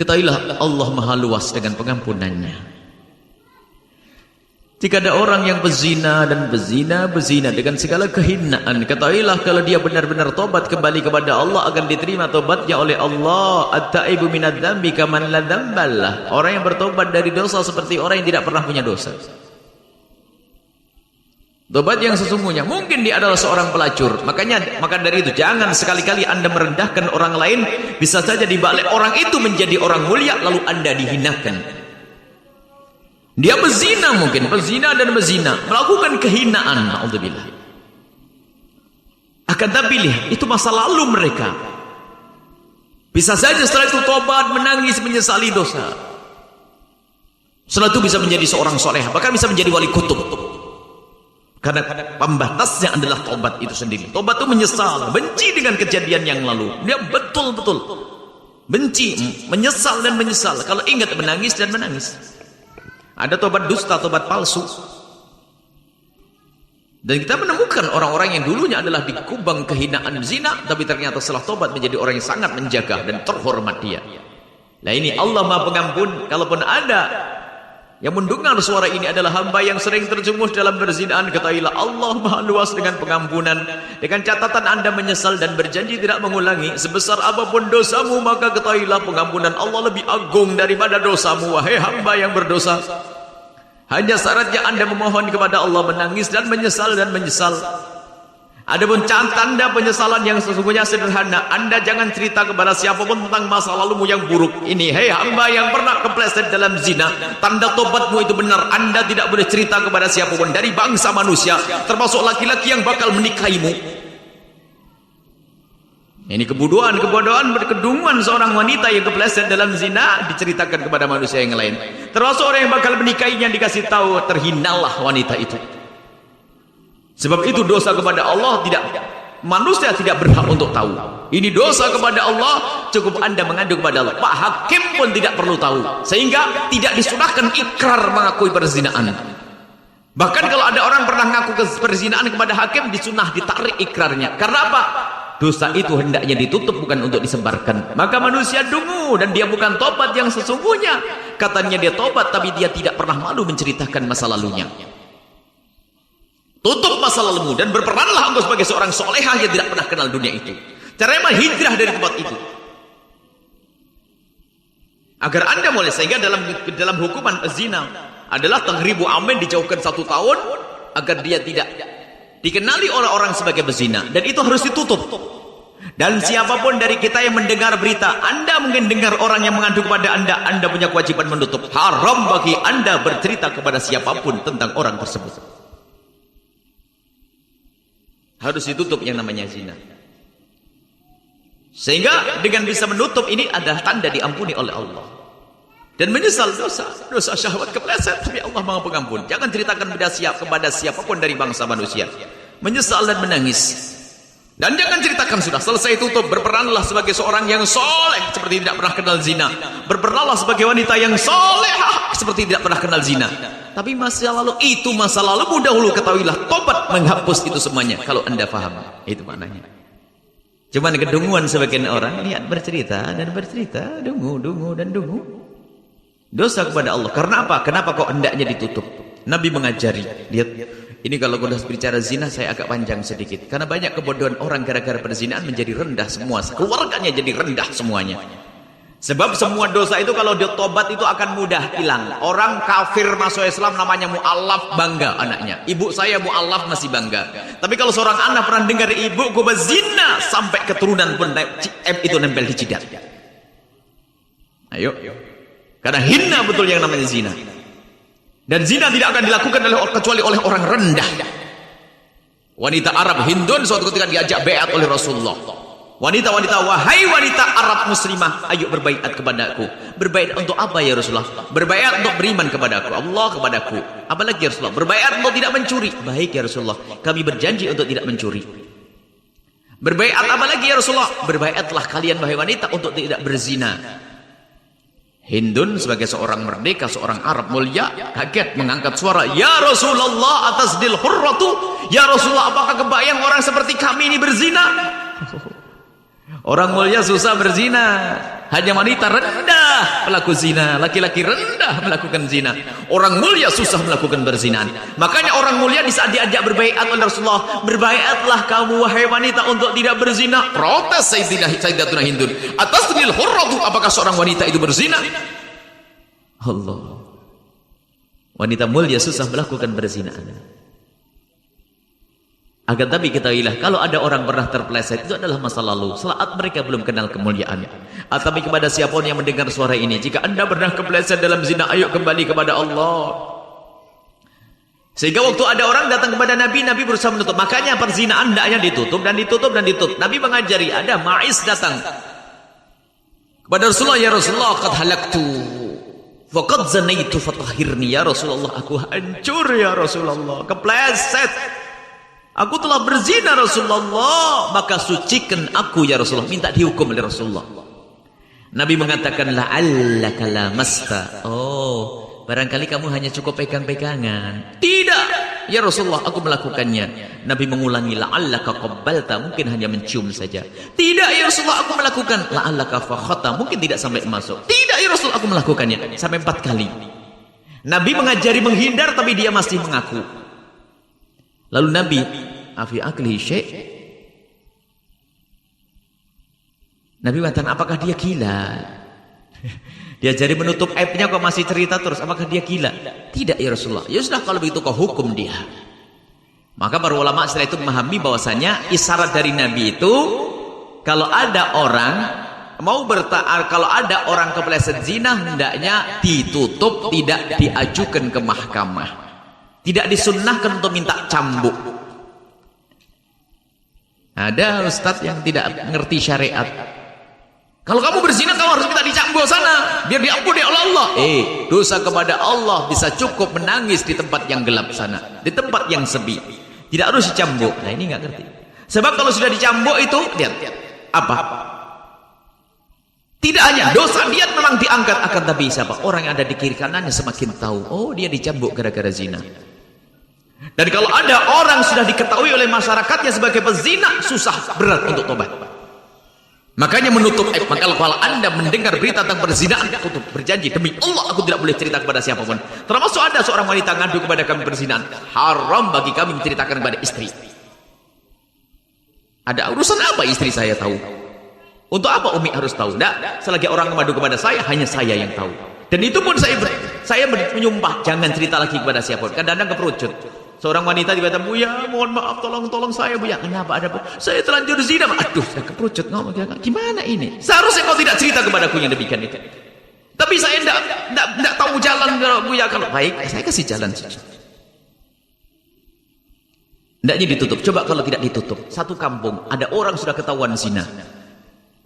Ketahuilah Allah maha luas dengan pengampunannya. Jika ada orang yang berzina dan berzina dengan segala kehinaan, ketahuilah kalau dia benar-benar tobat kembali kepada Allah, akan diterima tobatnya oleh Allah. At-taibu minadz-dzambi kaman la dzambalah. Orang yang bertobat dari dosa seperti orang yang tidak pernah punya dosa. Tobat yang sesungguhnya, mungkin dia adalah seorang pelacur. Maka dari itu jangan sekali-kali Anda merendahkan orang lain. Bisa saja dibalik orang itu menjadi orang mulia lalu Anda dihinakan. Dia berzina, mungkin berzina, melakukan kehinaan, naudzubillah. Akan tapi lihat, itu masa lalu mereka. Bisa saja setelah itu tobat, menangis, menyesali dosa. Setelah itu bisa menjadi seorang soleh, bahkan bisa menjadi wali kutub. Karena pembatasnya adalah tobat itu sendiri. Tobat itu menyesal, benci dengan kejadian yang lalu. Dia betul-betul benci, menyesal dan menyesal. Kalau ingat, menangis dan menangis. Ada tobat dusta, tobat palsu. Dan kita menemukan orang-orang yang dulunya adalah di kubang kehinaan zina, tapi ternyata setelah tobat menjadi orang yang sangat menjaga dan terhormat dia. Nah ini Allah Maha Pengampun. Kalaupun ada yang mendengar suara ini adalah hamba yang sering terjerumus dalam perzinaan, ketahuilah Allah Maha Luas dengan pengampunan. Dengan catatan Anda menyesal dan berjanji tidak mengulangi, sebesar apapun dosamu, maka ketahuilah pengampunan Allah lebih agung daripada dosamu, wahai hamba yang berdosa. Hanya syaratnya Anda memohon kepada Allah, menangis dan menyesal Adapun tanda penyesalan yang sesungguhnya sederhana. Anda jangan cerita kepada siapapun tentang masa lalumu yang buruk. Ini, hei hamba yang pernah kepleset dalam zina, tanda tobatmu itu benar. Anda tidak boleh cerita kepada siapapun dari bangsa manusia, termasuk laki-laki yang bakal menikahimu. Ini kebodohan, berkedunguan seorang wanita yang kepleset dalam zina diceritakan kepada manusia yang lain. Termasuk orang yang bakal menikahinya dikasih tahu, terhinalah wanita itu. Sebab itu dosa kepada Allah manusia tidak berhak untuk tahu. Ini dosa kepada Allah, cukup Anda mengadu kepada Allah. Pak Hakim pun tidak perlu tahu. Sehingga tidak disunahkan ikrar mengakui perzinaan. Bahkan kalau ada orang pernah mengaku perzinaan kepada hakim, disunah ditarik ikrarnya. Karena apa? Dosa itu hendaknya ditutup, bukan untuk disebarkan. Maka manusia dungu dan dia bukan tobat yang sesungguhnya. Katanya dia tobat, tapi dia tidak pernah malu menceritakan masa lalunya. Tutup masa lalumu dan berperanlah engkau sebagai seorang solehah yang tidak pernah kenal dunia itu. Caranya hijrah dari tempat itu. Agar Anda mulai, sehingga dalam hukuman zina adalah taghribu amin, dijauhkan 1 tahun agar dia tidak dikenali oleh orang sebagai berzina, dan itu harus ditutup. Dan siapapun dari kita yang mendengar berita, Anda mungkin dengar orang yang mengadu kepada Anda punya kewajiban menutup. Haram bagi Anda bercerita kepada siapapun tentang orang tersebut. Harus ditutup yang namanya zina. Sehingga dengan bisa menutup ini adalah tanda diampuni oleh Allah. Dan menyesal dosa syahwat kepleset, tapi Allah Maha Pengampun. Jangan ceritakan kepada siapapun dari bangsa manusia. Menyesal dan menangis. Dan jangan ceritakan sudah selesai tutup, berperanlah sebagai seorang yang soleh seperti tidak pernah kenal zina. Berperanlah sebagai wanita yang solehah seperti tidak pernah kenal zina. Tapi masa lalu itu masa lalu, dahulu ketahuilah tobat menghapus itu semuanya. Kalau Anda paham, itu maknanya. Cuman kedunguan sebagian orang lihat bercerita, dungu dan dungu. Dosa kepada Allah. Karena apa? Kenapa kok hendaknya ditutup? Nabi mengajari. Lihat, ini kalau sudah bicara zina saya agak panjang sedikit. Karena banyak kebodohan orang gara-gara perzinaan menjadi rendah semua. Keluarganya jadi rendah semuanya. Sebab semua dosa itu kalau dia tobat itu akan mudah hilang. Orang kafir masuk Islam namanya mu'allaf, bangga anaknya. Ibu saya mu'allaf masih bangga. Tapi kalau seorang anak pernah dengar ibuku berzina, sampai keturunan pun itu nempel di jidat. Ayo. Karena hina betul yang namanya zina. Dan zina tidak akan dilakukan kecuali oleh orang rendah. Wanita Arab Hindun suatu ketika diajak baiat oleh Rasulullah. Wanita-wanita, wahai wanita Arab muslimah, ayo berbaiat kepadaku. Berbaiat untuk apa ya Rasulullah? Berbaiat untuk beriman kepadaku, Allah kepadaku. Apalagi ya Rasulullah? Berbaiat untuk tidak mencuri. Baik ya Rasulullah, kami berjanji untuk tidak mencuri. Berbaiat apa lagi ya Rasulullah? Berbaiatlah kalian wahai wanita untuk tidak berzina. Hindun sebagai seorang merdeka, seorang Arab mulia, kaget mengangkat suara, ya Rasulullah atas dil hurratu. Ya Rasulullah, apakah kebayang orang seperti kami ini berzina? Orang mulia susah berzina. Hanya wanita rendah pelaku zina, laki-laki rendah melakukan zina. Orang mulia susah melakukan berzinahan. Makanya orang mulia di saat diajak berbaiat oleh Rasulullah, berbaiatlah kamu wahai wanita untuk tidak berzina. Protes Sayyidatuna Hindun, atasnil hurratu, apakah seorang wanita itu berzina? Allah. Wanita mulia susah melakukan berzinahan. Agar tapi ketahuilah, kalau ada orang pernah terpeleset, itu adalah masa lalu, saat mereka belum kenal kemuliaan. Tapi kepada siapapun yang mendengar suara ini, jika anda pernah kepeleset dalam zina, ayo kembali kepada Allah. Sehingga waktu ada orang datang kepada Nabi, Nabi berusaha menutup. Makanya perzinaan hendaknya ditutup dan ditutup dan ditutup. Nabi mengajari, ada Ma'is datang kepada Rasulullah, ya Rasulullah, qad halaktu faqad zanaitu fatahhirni, ya Rasulullah, aku hancur ya Rasulullah, kepleset. Aku telah berzina Rasulullah, maka sucikan aku ya Rasulullah. Minta dihukum oleh Rasulullah. Nabi mengatakan, la'allaka lamasta. Oh, barangkali kamu hanya cukup pegang-pegangan. Tidak, ya Rasulullah, aku melakukannya. Nabi mengulangi, la'allaka qabbalta, mungkin hanya mencium saja. Tidak ya Rasulullah, aku melakukan. La'allaka fakhata, mungkin tidak sampai masuk. Tidak ya Rasulullah, aku melakukannya. Sampai 4 kali. Nabi mengajari menghindar, tapi dia masih mengaku. Lalu Nabi, afi aklihi syai', Nabi mengatakan, apakah dia gila? Dia jadi menutup aibnya kok masih cerita terus, apakah dia gila? Tidak ya Rasulullah. Ya sudah, kalau begitu kau hukum dia. Maka para ulama setelah itu memahami bahwasanya isyarat dari Nabi itu, kalau ada orang mau bertaar, kalau ada orang kepleset zina, hendaknya ditutup, tidak diajukan ke mahkamah. Tidak disunnahkan untuk minta cambuk. Ada ustadz yang tidak ngerti syariat. Kalau kamu berzina, kamu harus minta dicambuk sana, biar diampuni oleh Allah. Dosa kepada Allah bisa cukup menangis di tempat yang gelap sana, di tempat yang sepi. Tidak harus dicambuk. Nah ini nggak ngerti. Sebab kalau sudah dicambuk itu, lihat apa? Tidak hanya dosa dia memang diangkat, akan tapi siapa orang yang ada di kiri kanannya semakin tahu, oh dia dicambuk gara-gara zina. Dan kalau ada orang sudah diketahui oleh masyarakatnya sebagai pezina, susah, berat untuk tobat. Makanya menutup aib. Maka kalau anda mendengar berita tentang perzinahan, tutup, berjanji demi Allah aku tidak boleh cerita kepada siapapun. Termasuk ada seorang wanita ngadu kepada kami perzinahan, haram bagi kami menceritakan kepada istri. Ada urusan apa istri saya tahu? Untuk apa Umi harus tahu? Tidak, selagi orang mengadu kepada saya, hanya saya yang tahu. Dan itu pun saya menyumpah jangan cerita lagi kepada siapapun. Kadang-kadang keperucut. Seorang wanita tiba-tiba, Buya, mohon maaf, tolong saya Buya. Kenapa ada? Saya telanjur zina. Aduh, saya keperucut ngomong. Gimana ini? Seharusnya kau tidak cerita kepadaku yang demikian itu. Tapi saya tidak tahu jalan Buya. Kalau baik, saya kasih jalan saja. Hendaknya ditutup. Coba kalau tidak ditutup, satu kampung ada orang sudah ketahuan zina.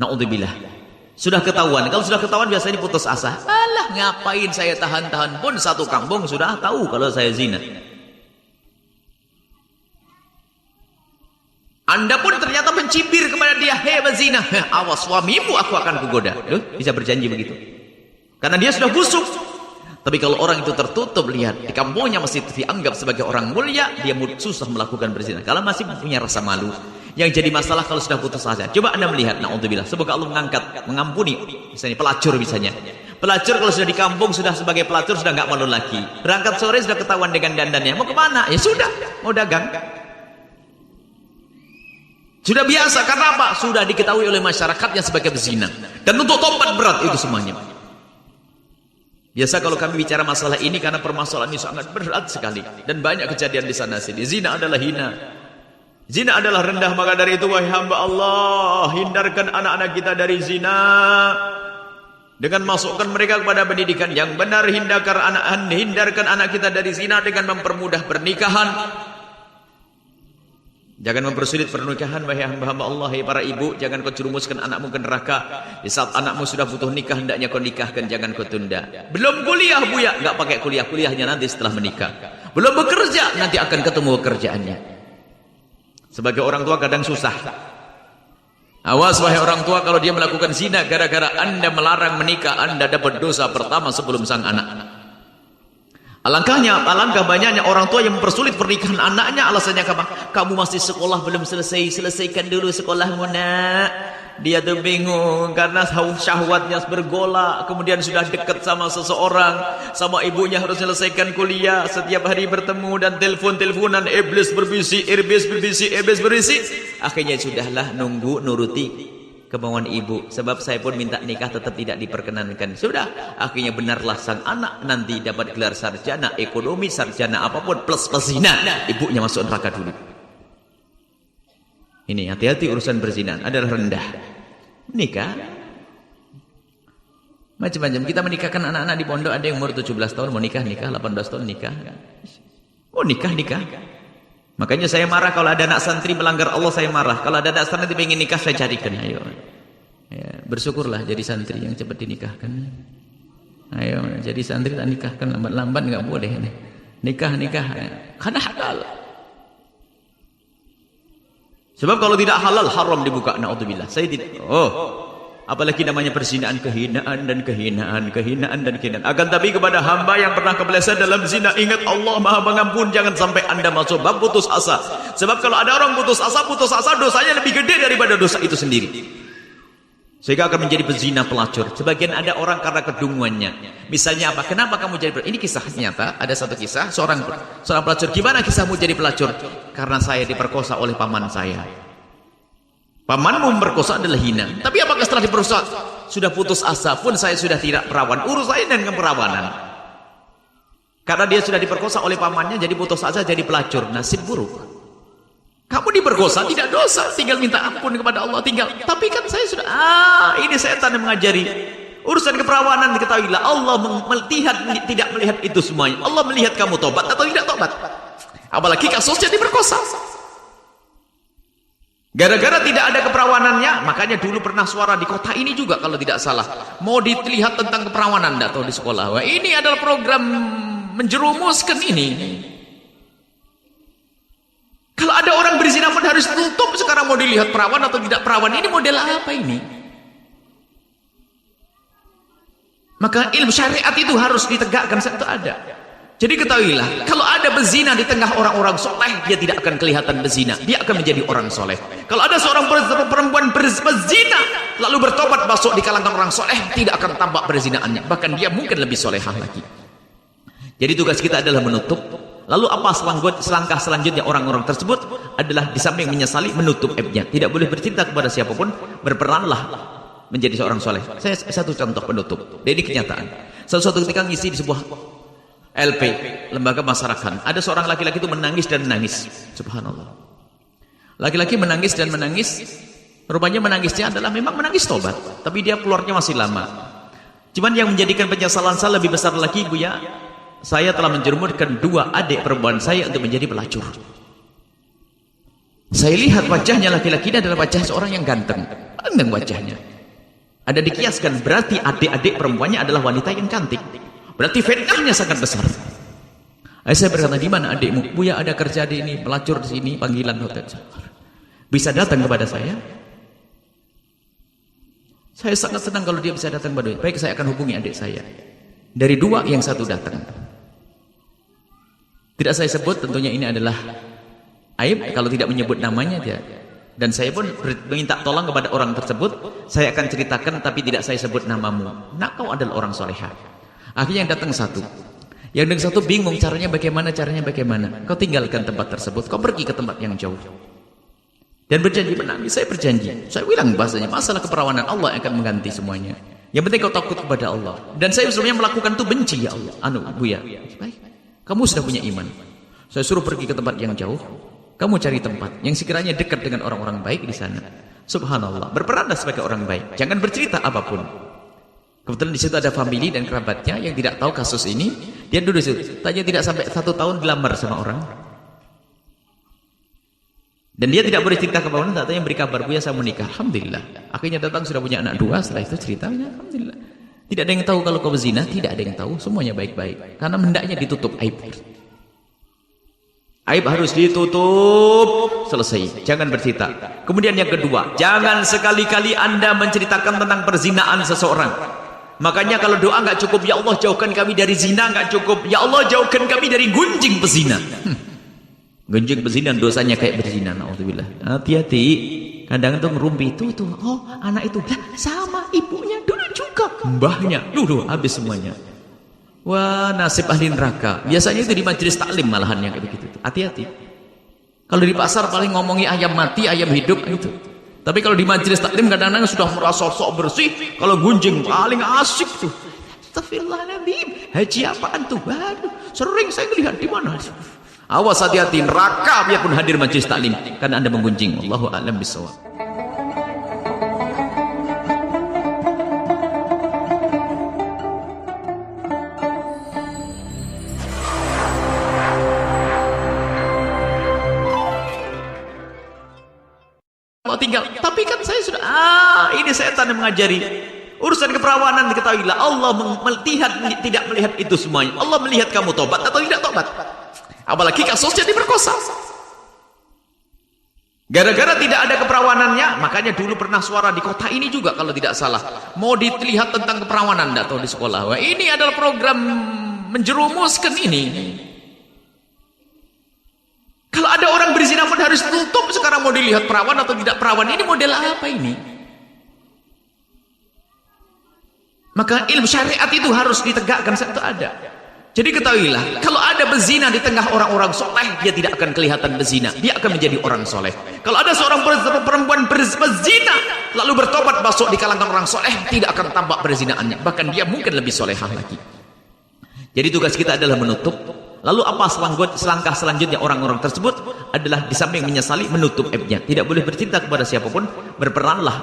Na'udzubillah. Sudah ketahuan. Kalau sudah ketahuan biasanya putus asa. Alah, ngapain saya tahan-tahan pun satu kampung sudah tahu kalau saya zina. Anda pun ternyata mencibir kepada dia, hei berzina, awas suamimu aku akan kugoda. Loh, bisa berjanji begitu. Karena dia sudah busuk. Tapi kalau orang itu tertutup, lihat, di kampungnya masih dianggap sebagai orang mulia, dia susah melakukan berzina. Kalau masih punya rasa malu, yang jadi masalah kalau sudah putus asa. Coba Anda melihat, na'udzubillah, semoga Allah mengangkat, mengampuni, misalnya pelacur misalnya. Pelacur kalau sudah di kampung, sudah sebagai pelacur, sudah nggak malu lagi. Berangkat sore sudah ketahuan dengan dandannya. Mau kemana? Ya sudah, mau dagang. Sudah biasa, karena apa? Sudah diketahui oleh masyarakatnya sebagai berzina. Dan untuk tobat berat itu semuanya. Biasa kalau kami bicara masalah ini, karena permasalahan ini sangat berat sekali. Dan banyak kejadian di sana sini. Zina adalah hina. Zina adalah rendah. Maka dari itu, wahai hamba Allah, hindarkan anak-anak kita dari zina. Dengan masukkan mereka kepada pendidikan yang benar. Hindarkan anak kita dari zina dengan mempermudah pernikahan. Jangan mempersulit pernikahan, wahai hamba-hamba Allah, hai para ibu, jangan kau jerumuskan anakmu ke neraka. Di saat anakmu sudah butuh nikah, hendaknya kau nikahkan, jangan kau tunda. Belum kuliah, Buya, enggak pakai kuliah, kuliahnya nanti setelah menikah. Belum bekerja, nanti akan ketemu pekerjaannya. Sebagai orang tua kadang susah. Awas wahai orang tua, kalau dia melakukan zina gara-gara Anda melarang menikah, Anda dapat dosa pertama sebelum sang anak. Alangkah banyaknya orang tua yang mempersulit pernikahan anaknya, alasannya apa? Kamu masih sekolah belum selesai, selesaikan dulu sekolahmu nak. dia tuh bingung karena syahwatnya bergolak, kemudian sudah dekat sama seseorang, sama ibunya harus selesaikan kuliah, setiap hari bertemu dan teleponan, iblis berbisik, iblis berbisik. Akhirnya sudahlah nunggu nuruti kemauan ibu, sebab saya pun minta nikah tetap tidak diperkenankan. Sudah, akhirnya benarlah sang anak nanti dapat gelar sarjana ekonomi, sarjana apapun plus zina, ibunya masuk neraka dulu. Ini hati-hati urusan berzina adalah rendah. Nikah macam-macam. Kita menikahkan anak-anak di pondok, ada yang umur 17 tahun mau nikah, 18 tahun nikah. Oh nikah. Makanya saya marah kalau ada anak santri melanggar Allah, saya marah. Kalau ada anak santri ingin nikah, saya carikan. Ayo. Ya, bersyukurlah jadi santri yang cepat dinikahkan. Ayo, jadi santri tak nikahkan lambat-lambat enggak boleh. Nikah. Karena halal. Sebab kalau tidak halal, haram dibuka. Na'udzubillah. Saya tidak. Apalagi namanya perzinaan, kehinaan. Akan tapi kepada hamba yang pernah kepleset dalam zina, ingat Allah Maha Pengampun. Jangan sampai Anda masuk bab putus asa. Sebab kalau ada orang putus asa dosanya lebih gede daripada dosa itu sendiri. Sehingga akan menjadi pezina, pelacur. Sebagian ada orang karena kedunguannya. Misalnya apa? Kenapa kamu jadi pelacur? Ini kisah nyata. Ada satu kisah seorang pelacur. Gimana kisahmu jadi pelacur? Karena saya diperkosa oleh paman saya. Pamanmu memperkosa adalah hina. Tapi apakah setelah diperkosa sudah putus asa pun saya sudah tidak perawan? Urus saya dengan perawanan. Karena dia sudah diperkosa oleh pamannya, jadi putus asa, jadi pelacur. Nasib buruk. Kamu diperkosa tidak dosa, tinggal minta ampun kepada Allah, tinggal. Tapi kan saya sudah, ini setan yang mengajari. Urusan keperawanan diketahuilah, Allah tidak melihat itu semuanya. Allah melihat kamu tobat atau tidak tobat. Apalagi kasusnya diperkosa. Gara-gara tidak ada keperawanannya, makanya dulu pernah suara di kota ini juga kalau tidak salah. Mau dilihat tentang keperawanan, tidak tahu di sekolah. Wah, ini adalah program menjerumuskan ini. Kalau ada orang berzina pun harus tutup. Sekarang mau dilihat perawan atau tidak perawan. Ini model apa ini? Maka ilmu syariat itu harus ditegakkan saat itu ada. Jadi ketahuilah, kalau ada berzina di tengah orang-orang soleh, dia tidak akan kelihatan berzina. Dia akan menjadi orang soleh. Kalau ada seorang perempuan berzina, lalu bertobat masuk di kalangan orang soleh, tidak akan tampak berzinaannya. Bahkan dia mungkin lebih solehah lagi. Jadi tugas kita adalah menutup. Lalu apa selangkah selanjutnya orang-orang tersebut adalah di samping menyesali, menutup aibnya. Tidak boleh bercerita kepada siapapun, berperanlah menjadi seorang soleh. Saya satu contoh penutup. Jadi kenyataan. Suatu ketika ngisi di sebuah LP, lembaga masyarakat. Ada seorang laki-laki itu menangis dan menangis. Subhanallah. Laki-laki menangis dan menangis. Rupanya menangisnya adalah memang menangis tobat. Tapi dia keluarnya masih lama. Cuman yang menjadikan penyesalan saya lebih besar lagi, Bu ya. Saya telah menjerumuskan 2 adik perempuan saya untuk menjadi pelacur. Saya lihat wajahnya laki-laki ini adalah wajah seorang yang ganteng. Ganteng wajahnya. Ada dikiaskan, berarti adik-adik perempuannya adalah wanita yang cantik. Berarti fitnahnya sangat besar. Saya berkata, di mana adikmu? Buya ada kerja di ini, pelacur di sini, panggilan hotel. Bisa datang kepada saya? Saya sangat senang kalau dia bisa datang kepada saya. Baik, saya akan hubungi adik saya. Dari 2, yang 1 datang. Tidak saya sebut, tentunya ini adalah aib kalau tidak menyebut namanya dia. Dan saya pun minta tolong kepada orang tersebut, saya akan ceritakan tapi tidak saya sebut namamu. Nah, kau adalah orang solehah. Akhirnya yang datang 1. Yang datang 1 bingung caranya bagaimana. Kau tinggalkan tempat tersebut, kau pergi ke tempat yang jauh. Dan berjanji menangis, saya berjanji. Saya bilang bahasanya, masalah keperawanan Allah akan mengganti semuanya. Yang penting kau takut kepada Allah. Dan saya sebenarnya melakukan itu benci ya Allah. Buya. Baik. Kamu sudah punya iman. Saya suruh pergi ke tempat yang jauh. Kamu cari tempat yang sekiranya dekat dengan orang-orang baik di sana. Subhanallah. Berperanlah sebagai orang baik. Jangan bercerita apapun. Kebetulan di situ ada famili dan kerabatnya yang tidak tahu kasus ini. Dia duduk di situ. Tanya tidak sampai 1 tahun dilamar sama orang. Dan dia tidak boleh cerita kepada orang. Tanya beri kabar, Buya saya menikah. Alhamdulillah. Akhirnya datang sudah punya anak 2. Setelah itu ceritanya, alhamdulillah. Tidak ada yang tahu kalau kau berzina, tidak ada yang tahu, semuanya baik-baik. Karena hendaknya ditutup aib. Aib harus ditutup, selesai. Jangan bercerita. Kemudian yang kedua, jangan sekali-kali Anda menceritakan tentang perzinaan seseorang. Makanya kalau doa nggak cukup, ya Allah jauhkan kami dari zina, nggak cukup. Ya Allah jauhkan kami dari gunjing pezina. Gunjing pezina dosanya kayak berzina. Na'udzubillah. Hati-hati. kadang tuh ngerumpi tuh, oh anak itu lah sama ibunya dulu juga, mbahnya dulu habis semuanya. Wah, nasib ahli neraka. Biasanya itu di majelis taklim malahan yang kayak begitu. Hati-hati. Kalau di pasar paling ngomongi ayam mati, ayam hidup itu. Tapi kalau di majelis taklim kadang-kadang sudah merasa sok bersih, kalau gunjing paling asik tuh. Astagfirullahaladzim. Haji apaan tuh? Waduh, sering saya lihat di mana. Awas, hati-hati, neraka biarpun hadir majelis taklim karena Anda menggunjing. Wallahu a'lam bishawab. Tinggal, tapi kan saya sudah ini setan yang mengajari urusan keperawanan. Diketahuilah Allah tidak melihat itu semuanya. Allah melihat kamu tobat atau tidak tobat. Apalagi kasusnya diperkosa. Gara-gara tidak ada keperawanannya, makanya dulu pernah suara di kota ini juga kalau tidak salah, mau dilihat tentang keperawanan atau di sekolah. Wah, ini adalah program menjerumuskan ini. Kalau ada orang berzina pun harus tutup. Sekarang mau dilihat perawan atau tidak perawan. Ini model apa ini? Maka ilmu syariat itu harus ditegakkan saat itu ada. Jadi ketahuilah, kalau ada berzina di tengah orang-orang soleh, dia tidak akan kelihatan berzina. Dia akan menjadi orang soleh. Kalau ada seorang perempuan berzina, lalu bertobat masuk di kalangan orang soleh, tidak akan tampak berzinaannya. Bahkan dia mungkin lebih solehah lagi. Jadi tugas kita adalah menutup. Lalu apa selangkah selanjutnya orang-orang tersebut adalah di samping menyesali, menutup aibnya. Tidak boleh bercerita kepada siapapun, berperanlah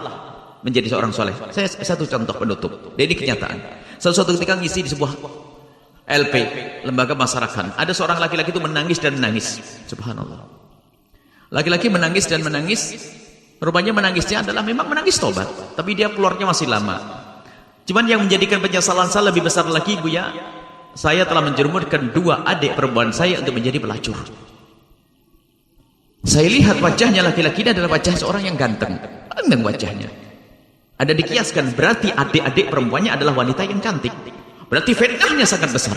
menjadi seorang soleh. Saya satu contoh penutup. Dan ini kenyataan. Suatu ketika ngisi di sebuah LP, lembaga masyarakat. Ada seorang laki-laki itu menangis dan menangis. Subhanallah. Laki-laki menangis dan menangis. Rupanya menangisnya adalah memang menangis tobat. Tapi dia keluarnya masih lama. Cuman yang menjadikan penyesalan saya lebih besar lagi, Buya, saya telah menjerumuskan dua adik perempuan saya untuk menjadi pelacur. Saya lihat wajahnya laki-laki ini adalah wajah seorang yang ganteng. Ganteng wajahnya. Ada dikiaskan, berarti adik-adik perempuannya adalah wanita yang cantik. Berarti fitnahnya sangat besar.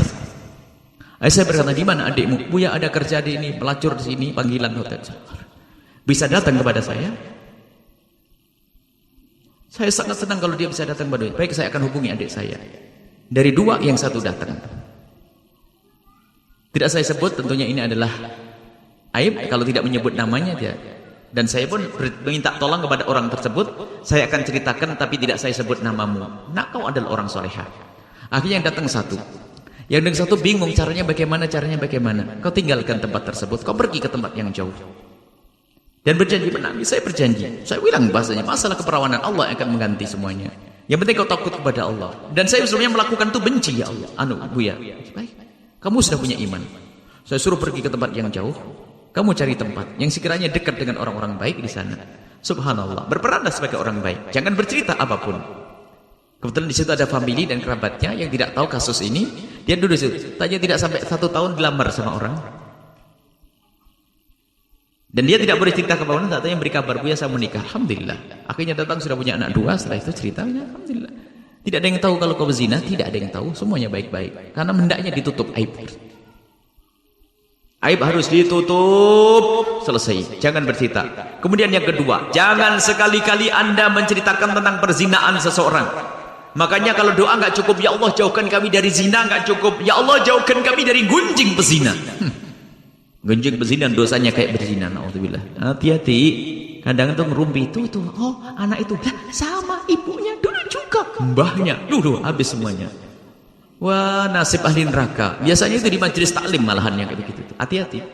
Saya berkata, di mana adikmu? Buya ada kerja di ini, pelacur di sini, panggilan hotel. Bisa datang kepada saya? Saya sangat senang kalau dia bisa datang kepada saya. Baik, saya akan hubungi adik saya. Dari dua, yang satu datang. Tidak saya sebut, tentunya ini adalah aib kalau tidak menyebut namanya dia. Dan saya pun minta tolong kepada orang tersebut, saya akan ceritakan tapi tidak saya sebut namamu. Nak, kau adalah orang solehah. Akhirnya yang datang satu. Yang datang satu bingung caranya bagaimana. Kau tinggalkan tempat tersebut, kau pergi ke tempat yang jauh. Dan berjanji menangis, saya berjanji. Saya bilang bahasanya, masalah keperawanan Allah akan mengganti semuanya. Yang penting kau takut kepada Allah. Dan saya sebenarnya melakukan itu benci, ya Allah. Buya, baik. Kamu sudah punya iman. Saya suruh pergi ke tempat yang jauh. Kamu cari tempat yang sekiranya dekat dengan orang-orang baik di sana. Subhanallah. Berperanlah sebagai orang baik. Jangan bercerita apapun. Kebetulan di situ ada famili dan kerabatnya yang tidak tahu kasus ini. Dia duduk di situ. Tanya tidak sampai 1 tahun dilamar sama orang. Dan dia tidak boleh cerita kepada orang. Tanya beri kabar, Buya saya menikah. Alhamdulillah. Akhirnya datang sudah punya anak 2. Setelah itu ceritanya, alhamdulillah. Tidak ada yang tahu kalau kau berzina, tidak ada yang tahu, semuanya baik-baik. Karena hendaknya ditutup aib. Aib harus ditutup, selesai. Jangan bercerita. Kemudian yang kedua, jangan sekali-kali Anda menceritakan tentang perzinaan seseorang. Makanya kalau doa nggak cukup, ya Allah jauhkan kami dari zina, nggak cukup. Ya Allah jauhkan kami dari gunjing pezina. Gunjing pezina dosanya kayak berzina. Nauzubillah. Hati-hati. Kadang tuh ngerumpi tuh, oh anak itu lah sama ibunya dulu juga, mbahnya dulu habis semuanya. Wah, nasib ahli neraka. Biasanya itu di majelis taklim malahan yang kayak begitu. Hati-hati.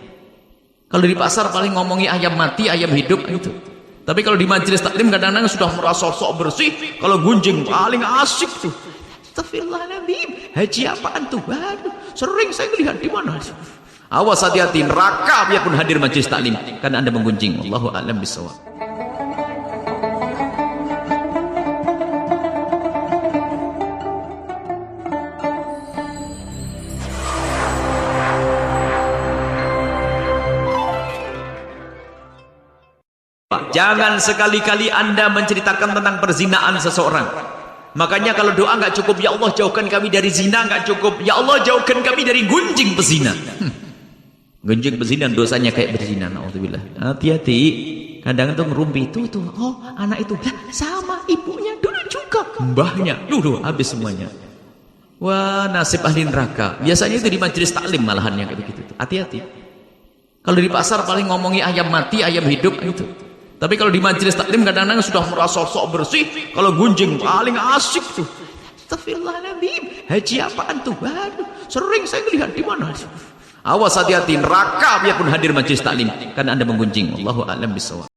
Kalau di pasar paling ngomongi ayam mati, ayam hidup itu. Tapi kalau di majelis taklim kadang-kadang sudah merasa sok bersih, kalau gunjing paling asik tuh. Astagfirullahaladzim. Haji apaan tuh? Waduh, sering saya lihat di mana. Awas, hati-hati, neraka biarpun hadir majelis taklim karena Anda menggunjing. Wallahu a'lam bishawab. Jangan sekali-kali Anda menceritakan tentang perzinaan seseorang. Makanya kalau doa nggak cukup, ya Allah jauhkan kami dari zina, nggak cukup. Ya Allah jauhkan kami dari gunjing pezina. Gunjing pezina dosanya kayak berzina. Nauzubillah. Hati-hati. kadang tuh ngerumpi tuh, oh anak itu, lah sama ibunya dulu juga, mbahnya dulu habis semuanya. Wah, nasib ahli neraka. Biasanya itu di majelis taklim malahan yang kayak begitu. Hati-hati. Kalau di pasar paling ngomongi ayam mati, ayam hidup itu. Tapi kalau di majelis taklim kadang-kadang sudah merasa sok bersih, kalau gunjing paling asik tuh. Astagfirullahaladzim, haji apaan tuh? Waduh, sering saya lihat di mana. Awas hati-hati, neraka biarpun hadir majelis taklim karena Anda menggunjing. Wallahu a'lam bishawab.